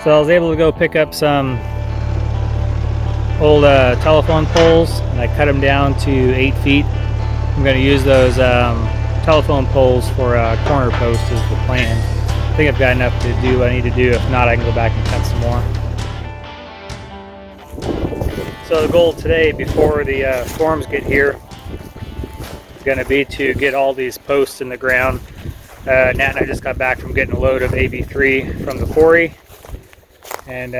So I was able to go pick up some old telephone poles, and I cut them down to 8 feet. I'm going to use those telephone poles for corner posts is the plan. I think I've got enough to do what I need to do. If not, I can go back and cut some more. So the goal today, before the storms get here, is going to be to get all these posts in the ground. Nat and I just got back from getting a load of AB3 from the quarry, and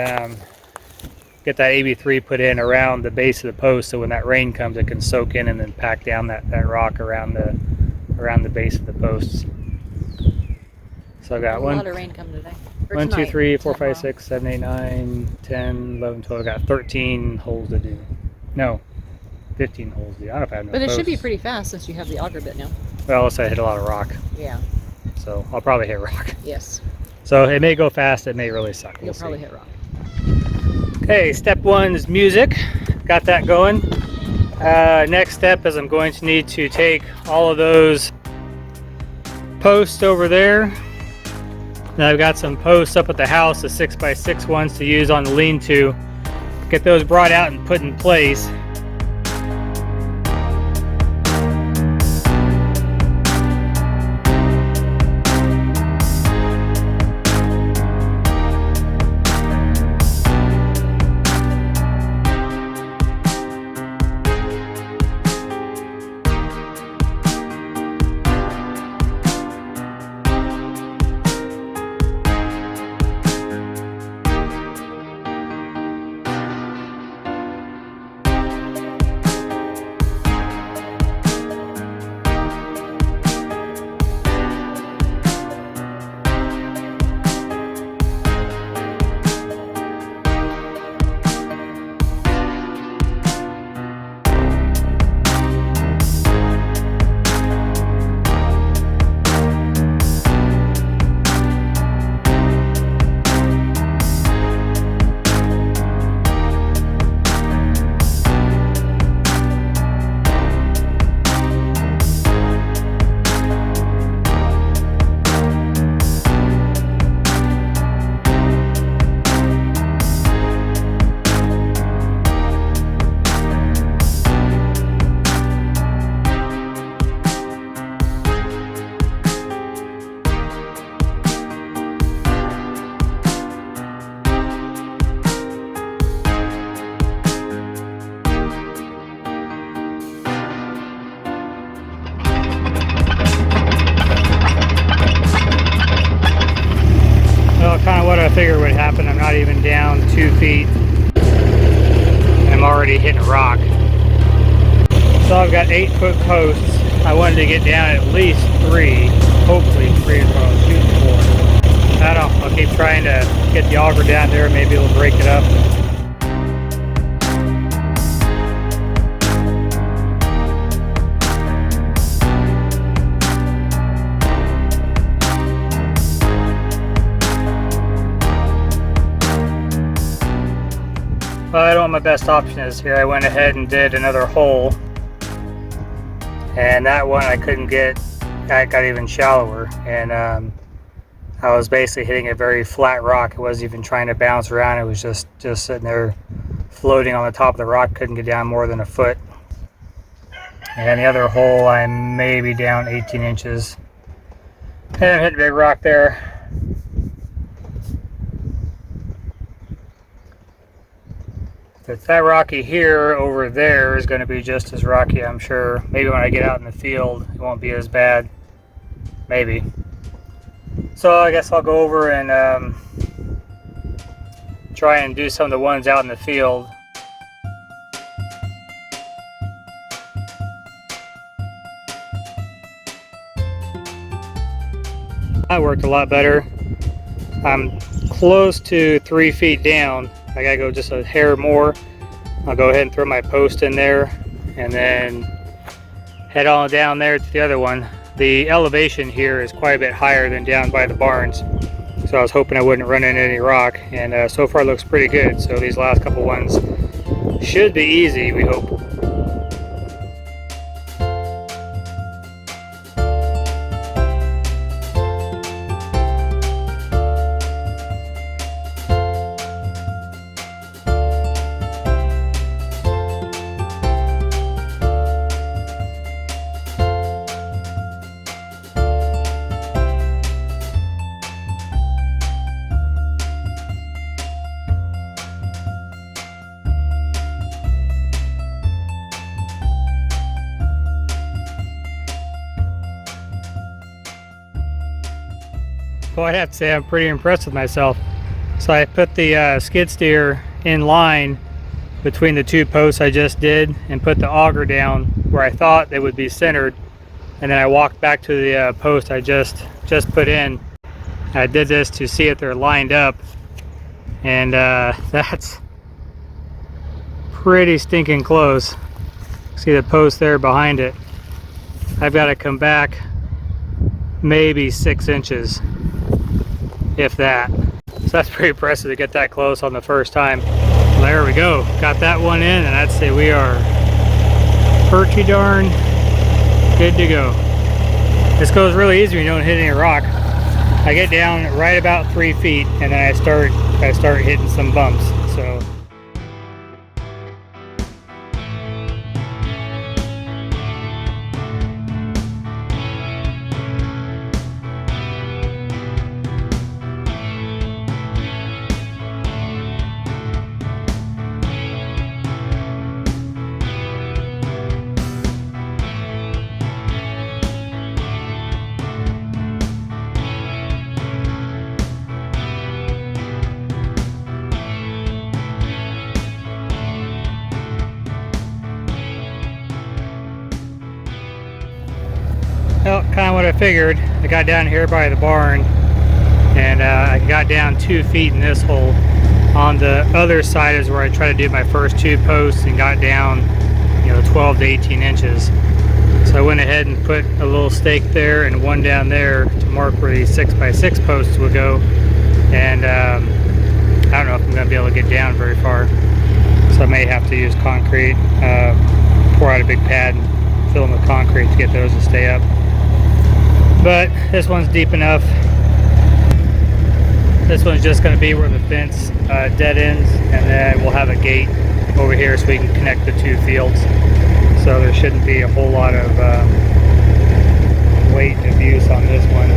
get that AB3 put in around the base of the post, so when that rain comes it can soak in and then pack down that rock around the base of the posts. So I got a lot of rain coming today. 1, 2, 3, 4, 5, 6, 7, 8, 9, 10, 11, 12. I got 13 holes to do. No, 15 holes to do. I don't know if I have enough But it posts. should be pretty fast since you have the auger bit now. Well, unless I hit a lot of rock. Yeah. So I'll probably hit rock. Yes. So it may go fast, it may really suck. You'll probably hit rock. Okay, step 1 is music. Got that going. Next step is I'm going to need to take all of those posts over there. And I've got some posts up at the house, the 6x6 ones to use on the lean-to. Get those brought out and put in place. Kind of what I figured would happen. I'm not even down 2 feet and I'm already hitting rock. So I've got 8-foot posts. I wanted to get down at least 3, hopefully 3 is what I was shooting for. I don't know, I'll keep trying to get the auger down there, maybe it'll break it up. Well, I don't know what my best option is here. I went ahead and did another hole, and that one I couldn't get, that got even shallower, and I was basically hitting a very flat rock. It wasn't even trying to bounce around, it was just sitting there floating on the top of the rock, couldn't get down more than a foot. And the other hole I'm maybe down 18 inches. And I hit a big rock there. If it's that rocky here, over there is going to be just as rocky, I'm sure. Maybe when I get out in the field, it won't be as bad. Maybe. So I guess I'll go over and try and do some of the ones out in the field. That worked a lot better. I'm close to 3 feet down. I gotta go just a hair more. I'll go ahead and throw my post in there and then head on down there to the other one. The elevation here is quite a bit higher than down by the barns, so I was hoping I wouldn't run into any rock, and so far it looks pretty good. So these last couple ones should be easy, we hope. Well, I'd have to say I'm pretty impressed with myself. So I put the skid steer in line between the two posts I just did and put the auger down where I thought they would be centered, and then I walked back to the post I just put in. I did this to see if they're lined up, and that's pretty stinking close. See the post there behind it? I've got to come back maybe 6 inches, if that. So that's pretty impressive to get that close on the first time. Well, there we go, got that one in, and I'd say we are pretty darn good to go. This goes really easy when you don't hit any rock. I get down right about 3 feet, and then I start hitting some bumps. So well, kind of what I figured. I got down here by the barn, and I got down 2 feet in this hole. On the other side is where I tried to do my first 2 posts and got down, 12 to 18 inches. So I went ahead and put a little stake there and one down there to mark where these 6x6 posts would go. And I don't know if I'm going to be able to get down very far, so I may have to use concrete, pour out a big pad and fill them with concrete to get those to stay up. But this one's deep enough. This one's just going to be where the fence dead ends, and then we'll have a gate over here so we can connect the 2 fields. So there shouldn't be a whole lot of weight and abuse on this one.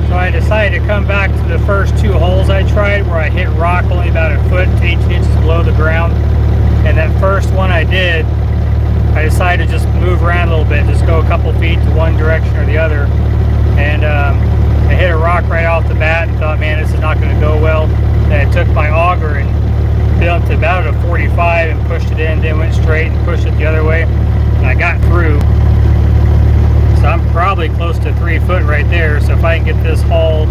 So I decided to come back to the first 2 holes I tried where I hit rock only about a foot to 18 inches below the ground. And that first one I did, I decided to just move around a little bit, just go a couple feet to one direction or the other. And I hit a rock right off the bat and thought, man, this is not going to go well. Then I took my auger and built to about a 45 and pushed it in, then went straight and pushed it the other way. And I got through. So I'm probably close to 3 foot right there. So if I can get this hole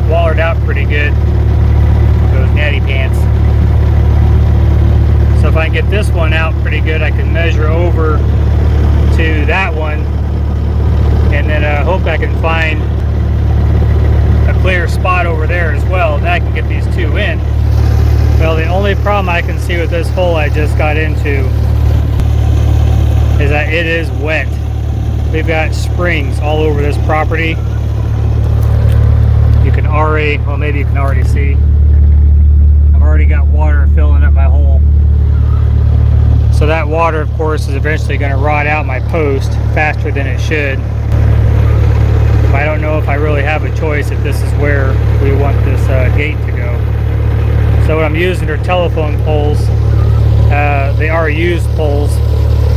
wallered out pretty good, those natty pants. So if I can get this one out pretty good, I can measure over to that one, and then hope I can find a clear spot over there as well. Then I can get these 2 in. Well, the only problem I can see with this hole I just got into is that it is wet. We've got springs all over this property. You can already, well, maybe you can already see, I've already got water filling up my hole. So that water, of course, is eventually going to rot out my post faster than it should. But I don't know if I really have a choice if this is where we want this gate to go. So what I'm using are telephone poles. They are used poles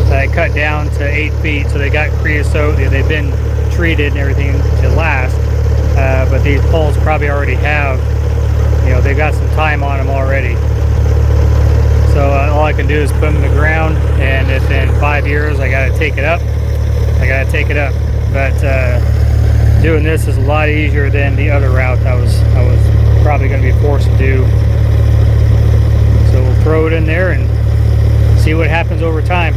that I cut down to 8 feet, so they got creosote. They've been treated and everything to last. But these poles probably already have, they've got some time on them already. So all I can do is put them in the ground, and if in 5 years I got to take it up, I got to take it up. But doing this is a lot easier than the other route I was probably going to be forced to do. So we'll throw it in there and see what happens over time.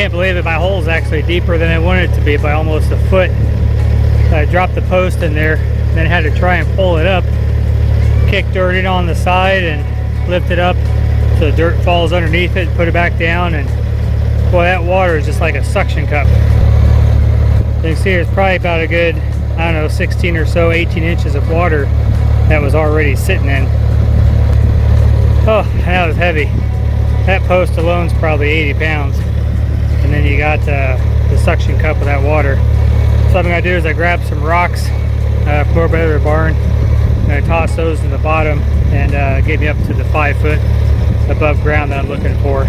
can't believe it, my hole's actually deeper than I wanted it to be by almost a foot. I dropped the post in there, then had to try and pull it up, kick dirt in on the side and lift it up so the dirt falls underneath it, put it back down, and boy, that water is just like a suction cup. You can see it's probably about a good, I don't know, 16 or so, 18 inches of water that was already sitting in. Oh, that was heavy. That post alone is probably 80 pounds. And then you got the suction cup of that water. So what I'm going to do is I grabbed some rocks from over by the barn, and I tossed those in the bottom, and gave me up to the 5 foot above ground that I'm looking for.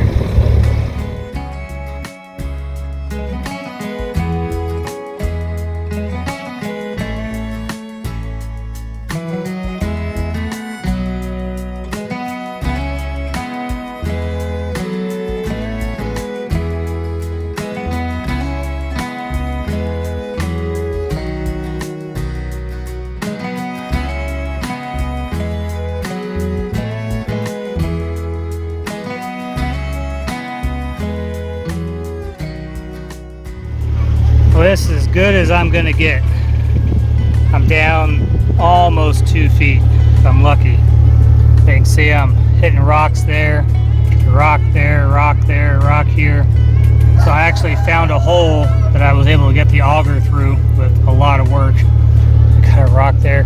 Well, this is as good as I'm gonna get. I'm down almost 2 feet, if I'm lucky. You can see I'm hitting rocks there, rock there, rock there, rock here. So I actually found a hole that I was able to get the auger through with a lot of work. Got a rock there.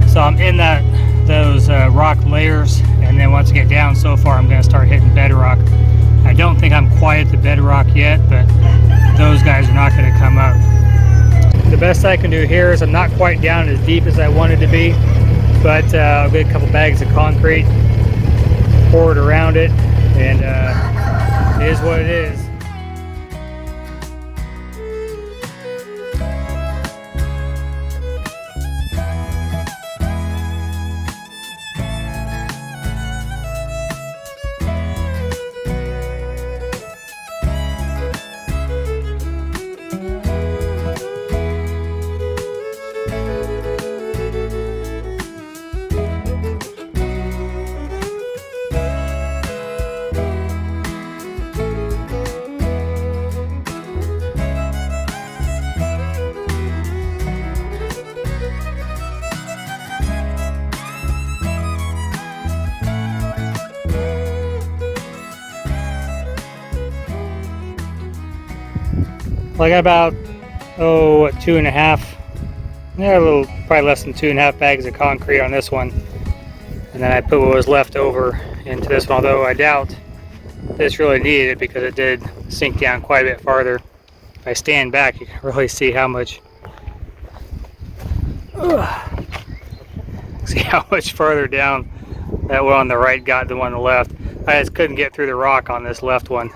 So I'm in those rock layers, and then once I get down so far, I'm gonna start hitting bedrock. I don't think I'm quite at the bedrock yet, but those guys are not going to come up. The best I can do here is I'm not quite down as deep as I wanted to be, but I'll get a couple bags of concrete, pour it around it, and it is what it is. Well, I got about, 2.5, probably less than 2.5 bags of concrete on this one. And then I put what was left over into this one, although I doubt this really needed it because it did sink down quite a bit farther. If I stand back, you can really see how much, farther down that one on the right got than one on the left. I just couldn't get through the rock on this left one.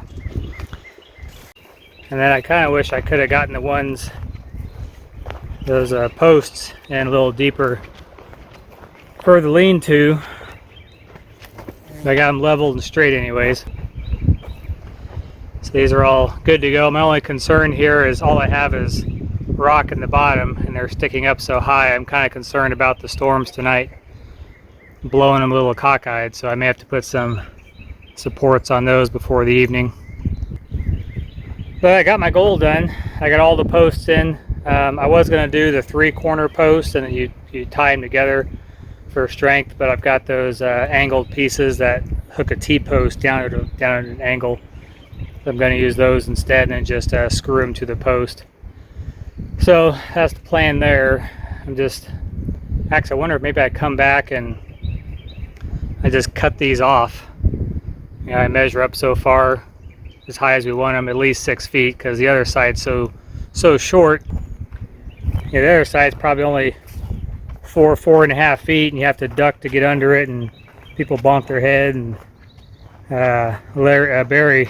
And then I kind of wish I could have gotten the ones, those posts, in a little deeper for the lean-to. I got them leveled and straight anyways. So these are all good to go. My only concern here is all I have is rock in the bottom, and they're sticking up so high. I'm kind of concerned about the storms tonight, blowing them a little cockeyed, so I may have to put some supports on those before the evening. But I got my goal done. I got all the posts in. I was going to do the 3-corner posts, and then you tie them together for strength, but I've got those angled pieces that hook a T-post down at an angle. So I'm going to use those instead and then just screw them to the post. So that's the plan there. Actually, I wonder if maybe I come back and I just cut these off. You know, I measure up so far as high as we want them, at least 6 feet, because the other side's so short. Yeah, the other side's probably only 4.5 feet, and you have to duck to get under it, and people bonk their head. And Barry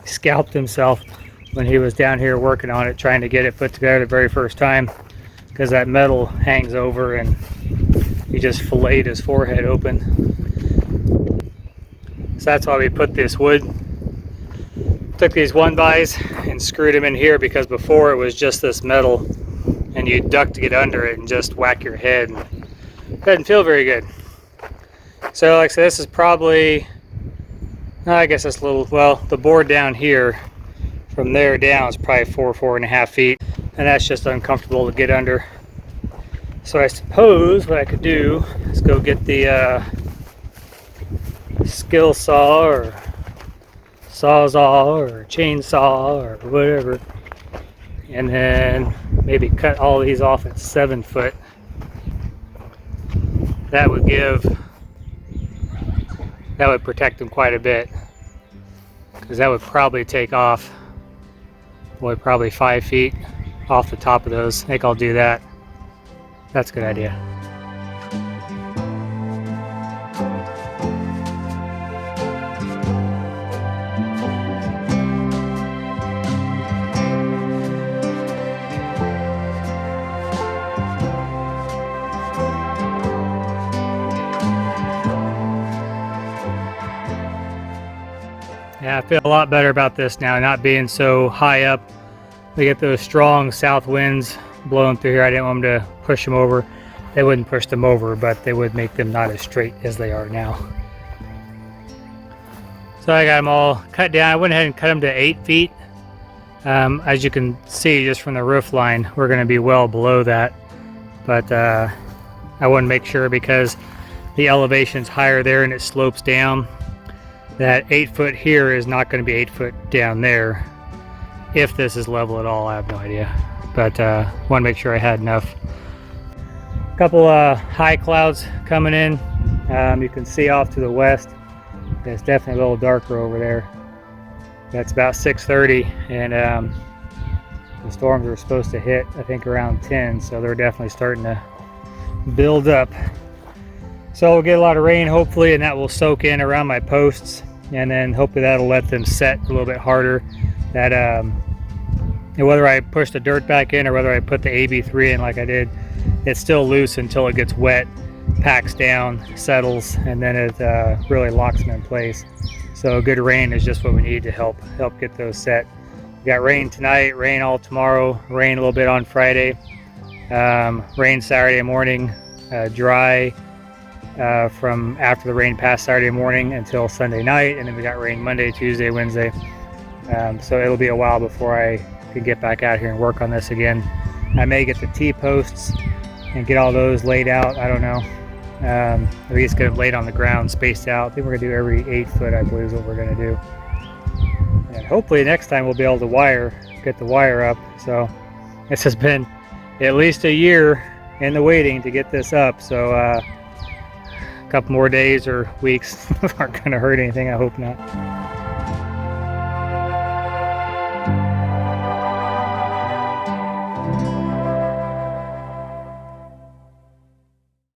scalped himself when he was down here working on it, trying to get it put together the very first time, because that metal hangs over, and he just filleted his forehead open. So that's why we put this wood. Took these 1x and screwed them in here, because before it was just this metal and you duck to get under it and just whack your head. It doesn't feel very good. So like I said, this is probably, I guess it's a little, well, the board down here from there down is probably 4.5 feet, and that's just uncomfortable to get under. So I suppose what I could do is go get the skill saw or sawzall or chainsaw or whatever, and then maybe cut all these off at 7 foot. That would protect them quite a bit, because that would probably take off, boy, probably 5 feet off the top of those. I think I'll do that. That's a good idea. Yeah, I feel a lot better about this now, not being so high up. We get those strong south winds blowing through here. I didn't want them to push them over. They wouldn't push them over, but they would make them not as straight as they are now. So I got them all cut down. I went ahead and cut them to 8 feet. As you can see just from the roof line, we're going to be well below that. But I want to make sure, because the elevation's higher there and it slopes down, that 8 foot here is not going to be 8 foot down there. If this is level at all, I have no idea. But want to make sure I had enough. A couple high clouds coming in. You can see off to the west. It's definitely a little darker over there. That's about 6:30, and the storms are supposed to hit, I think, around 10, so they're definitely starting to build up. So we'll get a lot of rain hopefully, and that will soak in around my posts, and then hopefully that'll let them set a little bit harder. That whether I push the dirt back in or whether I put the AB3 in like I did, it's still loose until it gets wet, packs down, settles, and then it really locks them in place. So good rain is just what we need to help get those set. We got rain tonight, rain all tomorrow, rain a little bit on Friday, rain Saturday morning, dry from after the rain passed Saturday morning until Sunday night, and then we got rain Monday, Tuesday, Wednesday. So it'll be a while before I can get back out here and work on this again. I may get the T-posts and get all those laid out. I don't know. At least get them laid on the ground, spaced out. I think we're gonna do every 8 foot, I believe is what we're gonna do. And hopefully next time we'll be able to get the wire up. So this has been at least a year in the waiting to get this up. So a couple more days or weeks aren't gonna hurt anything. I hope not.